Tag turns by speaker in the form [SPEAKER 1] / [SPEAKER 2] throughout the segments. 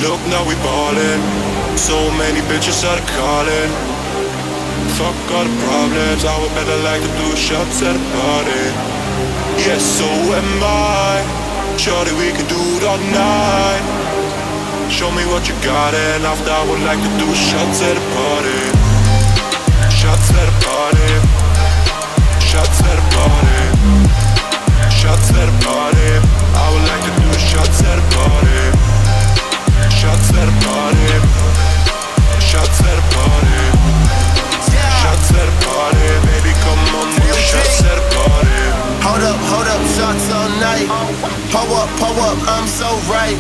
[SPEAKER 1] Look, now we ballin'. So many bitches are calling. Fuck all the problems, I would better like to do shots at a party. Yes, so am I. Shorty, we can do it all night. Show me what you got, and after I would like to do shots at a party. Shots at a party. Shots at a party. Shots at a party. I would like to do shots at a party. Shots at a party. Shots at a party. Shots at a party. Baby, come on, do shots at a party.
[SPEAKER 2] Hold up, shots all night. Pull up, I'm so right.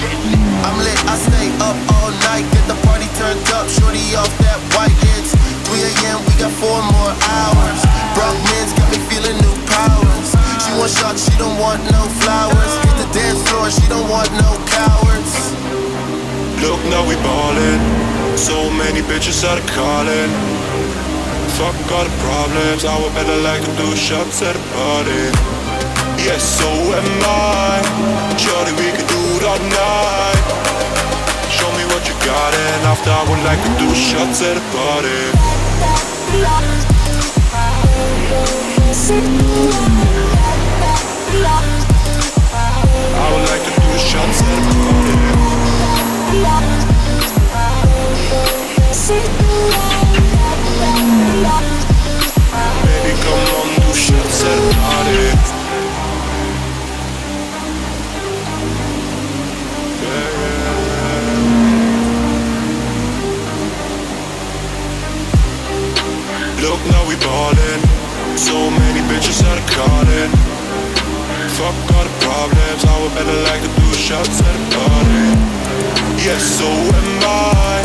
[SPEAKER 2] I'm lit, I stay up all night. Get the party turned up, shorty off that white. It's 3 a.m., we got 4 more hours. Brock men's got me feeling new powers. She want shots, she don't want no flowers. Hit the dance floor, she don't want no cowards.
[SPEAKER 1] Look, now we ballin'. So many bitches are calling. Fuck all the problems, I would better like to do shots at a party. Yes, so am I. Shorty, we can do it all night. Show me what you got, and after I would like to do shots at a party. I would like to do shots at a party. Baby, come on, do shots at a party. Look, now we ballin'. So many bitches are calling. Fuck all the problems, I would better like to do shots at a party. Yes, so am I.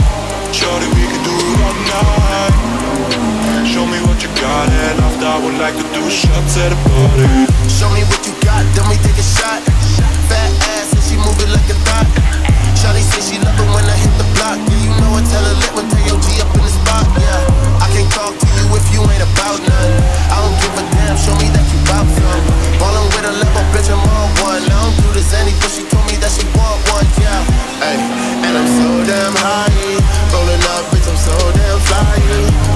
[SPEAKER 1] Shorty, we can do it all night. Show me what you got, and after I would like to do shots at a party.
[SPEAKER 2] Show me what you got, then we take a shot. Fat ass and she move it like a thought. Shawty say she love it when I hit the block. Yeah, you know I tell her lit when Touge up in the spot. Yeah, I can't talk to you if you ain't about none. I don't give a damn, show me that you bout some. Ballin' with a level, bitch, I'm on one. I don't do this any, but she told me that she want one. Yeah, hey, and I'm so damn high. Rollin' up, bitch, I'm so damn fly.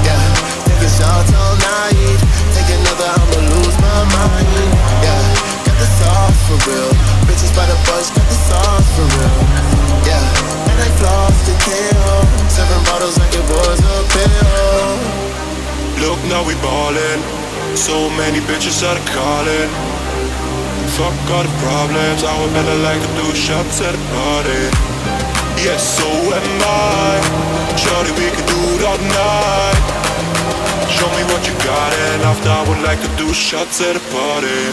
[SPEAKER 2] Yeah, taking shots all night. Take another, I'ma lose my mind. Yeah, got the sauce for real. Bitches by the bunch, got the sauce for real. Yeah, and I floss to kill. 7 bottles like it was a pill.
[SPEAKER 1] Look, now we ballin'. So many bitches are calling. Fuck all the problems, I would better like to do shots at a party. Yes, so am I. Shorty, we can do it all night. Show me what you got, and after I would like to do shots at a party.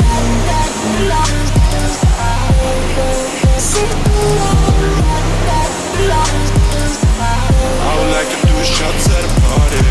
[SPEAKER 1] I would like to do shots at a party.